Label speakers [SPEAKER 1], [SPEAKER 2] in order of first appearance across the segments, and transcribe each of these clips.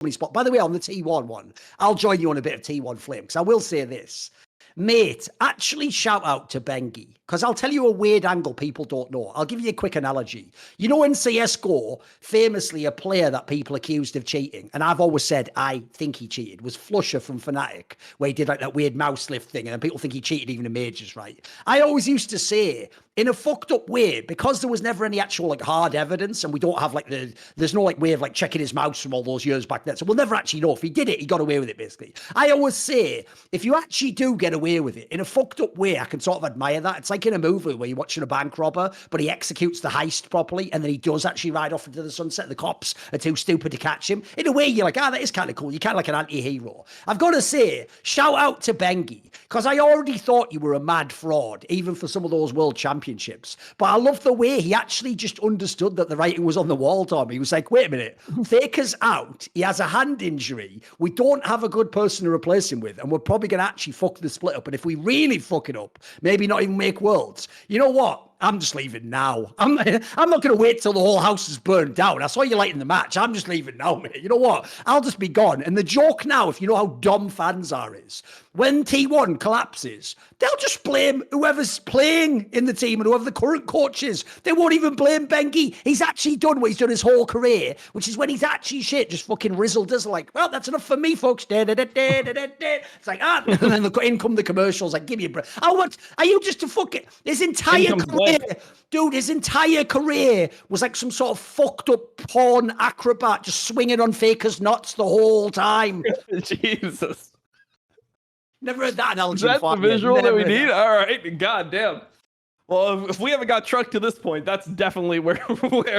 [SPEAKER 1] many spots. By the way, on the T1 one, I'll join you on a bit of T1 flame, because I will say this. Mate, actually shout out to Bengi, because I'll tell you a weird angle people don't know. I'll give you a quick analogy. You know, in CSGO, famously a player that people accused of cheating, and I've always said I think he cheated, was Flusher from Fnatic, where he did like that weird mouse lift thing, and then people think he cheated even in majors, right? I always used to say, in a fucked up way, because there was never any actual like hard evidence, and we don't have like there's no like way of like checking his mouse from all those years back then, so we'll never actually know if he did it. He got away with it, basically. I always say, if you actually do get away with it in a fucked up way, I can sort of admire that. It's like in a movie where you're watching a bank robber, but he executes the heist properly, and then he does actually ride off into the sunset. The cops are too stupid to catch him. In a way, you're like, that is kind of cool. You're kind of like an anti-hero. I've got to say, shout out to Bengi, because I already thought you were a mad fraud, even for some of those world championships. But I love the way he actually just understood that the writing was on the wall, Tom. He was like, wait a minute, Faker's out. He has a hand injury. We don't have a good person to replace him with, and we're probably going to actually fuck the split up. And if we really fuck it up, maybe not even make worlds. You know what? I'm just leaving now. I'm not going to wait till the whole house is burned down. I saw you late in the match. I'm just leaving now, mate. You know what? I'll just be gone. And the joke now, if you know how dumb fans are, is when T1 collapses, they'll just blame whoever's playing in the team and whoever the current coach is. They won't even blame Bengi. He's actually done what he's done his whole career, which is when he's actually shit, just fucking rizzle-dizzle like, well, that's enough for me, folks. It's like, and then in come the commercials, like, give me a break. Oh, what? Are you just a fucking... His entire career... Dude, his entire career was like some sort of fucked up porn acrobat just swinging on Faker's nuts the whole time.
[SPEAKER 2] Jesus.
[SPEAKER 1] Never heard that analogy.
[SPEAKER 2] Is that the visual that we need? All right. God damn. Well, if we haven't got trucked to this point, that's definitely where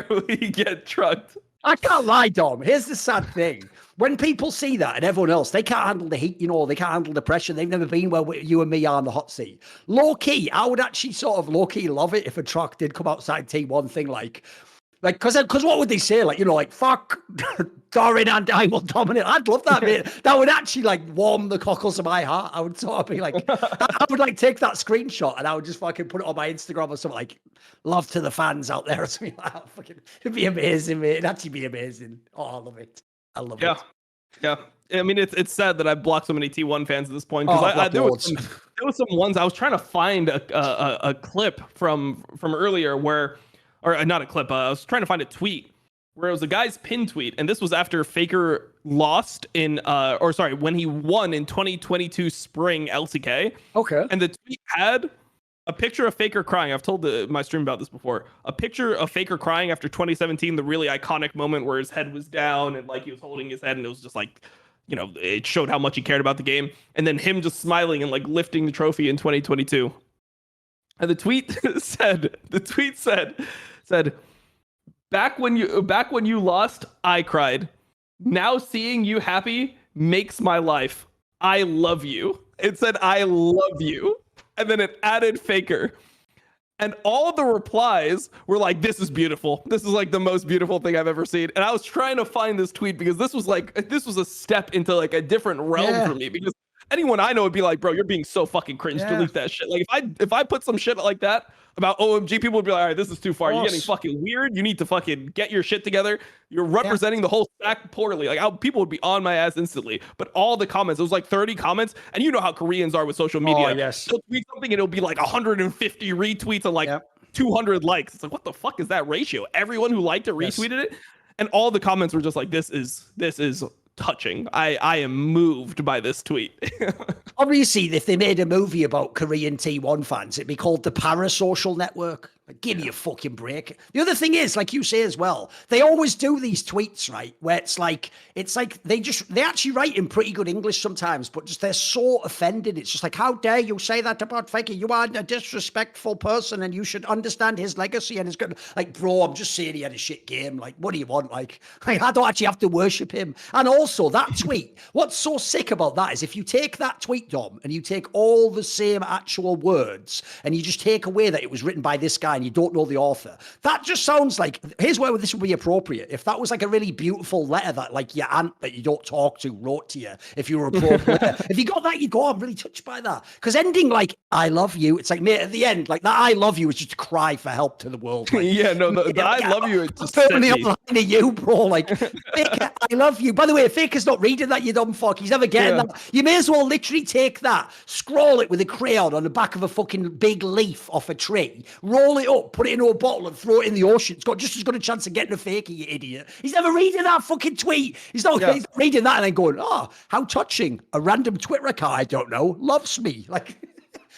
[SPEAKER 2] we get trucked.
[SPEAKER 1] I can't lie, Dom. Here's the sad thing. When people see that and everyone else, they can't handle the heat, you know, they can't handle the pressure. They've never been where you and me are on the hot seat. Low key, I would actually sort of low key love it if a truck did come outside T1 thing like, because what would they say? Like, you know, like, fuck Thorin and I will dominate. I'd love that, mate. That would actually like warm the cockles of my heart. I would sort of be like, I would like take that screenshot and I would just fucking put it on my Instagram or something like, love to the fans out there or something like that. Fucking, it'd be amazing, mate. It'd actually be amazing. Oh, I love it. I love it.
[SPEAKER 2] Yeah. I mean, it's sad that I've blocked so many T1 fans at this point, because there was some ones I was trying to find a clip from earlier where, or not a clip, I was trying to find a tweet where it was a guy's pin tweet, and this was after Faker lost when he won in 2022 spring LCK.
[SPEAKER 1] Okay.
[SPEAKER 2] And the tweet had a picture of Faker crying. I've told my stream about this before. A picture of Faker crying after 2017, the really iconic moment where his head was down and like he was holding his head, and it was just like, you know, it showed how much he cared about the game. And then him just smiling and like lifting the trophy in 2022. And the tweet said, back when you lost, I cried. Now seeing you happy makes my life. I love you. It said, I love you. And then it added Faker. And all the replies were like, this is beautiful. This is like the most beautiful thing I've ever seen. And I was trying to find this tweet because this was a step into like a different realm for me, because anyone I know would be like, bro, you're being so fucking cringe. Delete that shit. Like if I put some shit like that about OMG, people would be like, all right, this is too far. You're getting fucking weird. You need to fucking get your shit together. You're representing the whole stack poorly. Like people would be on my ass instantly. But all the comments, it was like 30 comments. And you know how Koreans are with social media.
[SPEAKER 1] Oh, yes.
[SPEAKER 2] They'll tweet something and it'll be like 150 retweets and like 200 likes. It's like, what the fuck is that ratio? Everyone who liked it retweeted it. And all the comments were just like, this is touching. I am moved by this tweet.
[SPEAKER 1] Obviously, if they made a movie about Korean T1 fans, it'd be called the Parasocial Network. Like, give me a fucking break. The other thing is, like you say as well, they always do these tweets, right? Where it's like they actually write in pretty good English sometimes, but just they're so offended. It's just like, how dare you say that about Faker? You are a disrespectful person and you should understand his legacy and his good. Like, bro, I'm just saying he had a shit game. Like, what do you want? Like I don't actually have to worship him. And also that tweet, what's so sick about that is if you take that tweet, Dom, and you take all the same actual words and you just take away that it was written by this guy and you don't know the author. That just sounds like, here's where this would be appropriate. If that was like a really beautiful letter that like your aunt that you don't talk to wrote to you, if you were a pro player, if you got that, you go, I'm really touched by that. Because ending like, I love you, it's like, mate, at the end, like that I love you is just a cry for help to the world. Like,
[SPEAKER 2] yeah, no, the I love you, it's just
[SPEAKER 1] on to you, bro. Like, Faker, I love you. By the way, Faker's not reading that, you dumb fuck. He's never getting that. You may as well literally take that, scroll it with a crayon on the back of a fucking big leaf off a tree, roll it up, put it into a bottle and throw it in the ocean. It's got just as good a chance of getting a Faker, you idiot. He's never reading that fucking tweet. He's not he's reading that and then going, oh, how touching. A random Twitter account I don't know loves me. Like,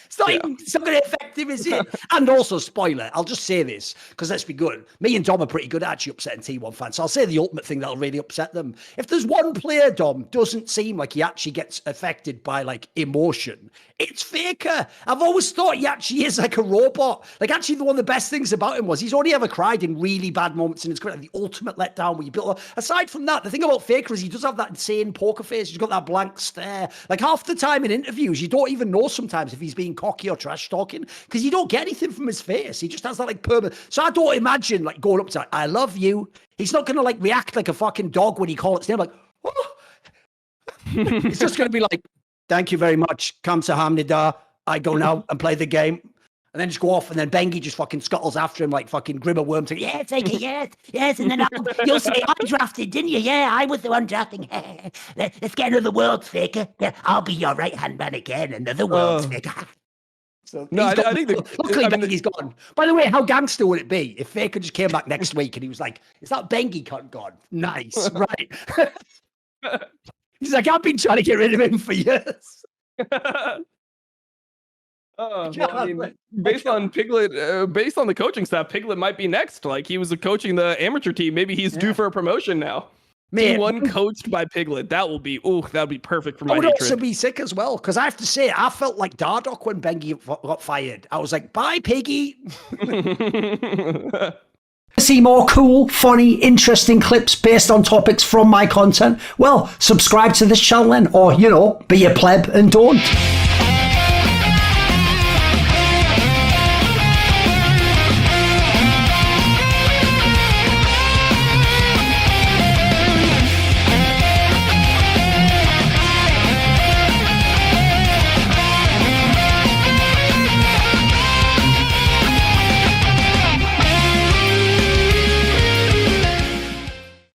[SPEAKER 1] it's not even something effective, is it? And also, spoiler, I'll just say this, because let's be good. Me and Dom are pretty good at actually upsetting T1 fans. So I'll say the ultimate thing that'll really upset them. If there's one player, Dom, doesn't seem like he actually gets affected by like emotion, it's Faker. I've always thought he actually is like a robot. Like, actually, one of the best things about him was he's only ever cried in really bad moments in his career. The ultimate letdown where you built. Aside from that, the thing about Faker is he does have that insane poker face. He's got that blank stare. Like, half the time in interviews, you don't even know sometimes if he's being cocky or trash talking because you don't get anything from his face. He just has that like permanent. So I don't imagine like going up to like, I love you. He's not going to like react like a fucking dog when he calls its name. Like, oh. It's just going to be like, thank you very much. Kamsahamnida. I go now and play the game. And then just go off, and then Bengi just fucking scuttles after him like fucking Grimmer Worm. Saying, yeah, take it, yes. And then you'll say, I drafted, didn't you? Yeah, I was the one drafting. Let's get another Worlds Faker. Yeah, I'll be your right-hand man again. Another Worlds Faker. So
[SPEAKER 2] no, I think
[SPEAKER 1] luckily Bengi's gone. By the way, how gangster would it be if Faker just came back next week and he was like, is that Bengi cunt gone? Nice, right. He's like, I've been trying to get rid of him for years.
[SPEAKER 2] Well, I mean, based on Piglet, based on the coaching staff, Piglet might be next. Like, he was coaching the amateur team. Maybe he's due for a promotion now. T1 coached by Piglet. That will be, that'll be perfect for my hatred.
[SPEAKER 1] I would also be sick as well, because I have to say, I felt like Dardoch when Bengi got fired. I was like, bye, Piggy. See more cool, funny, interesting clips based on topics from my content? Well, subscribe to this channel then, or, be a pleb and don't.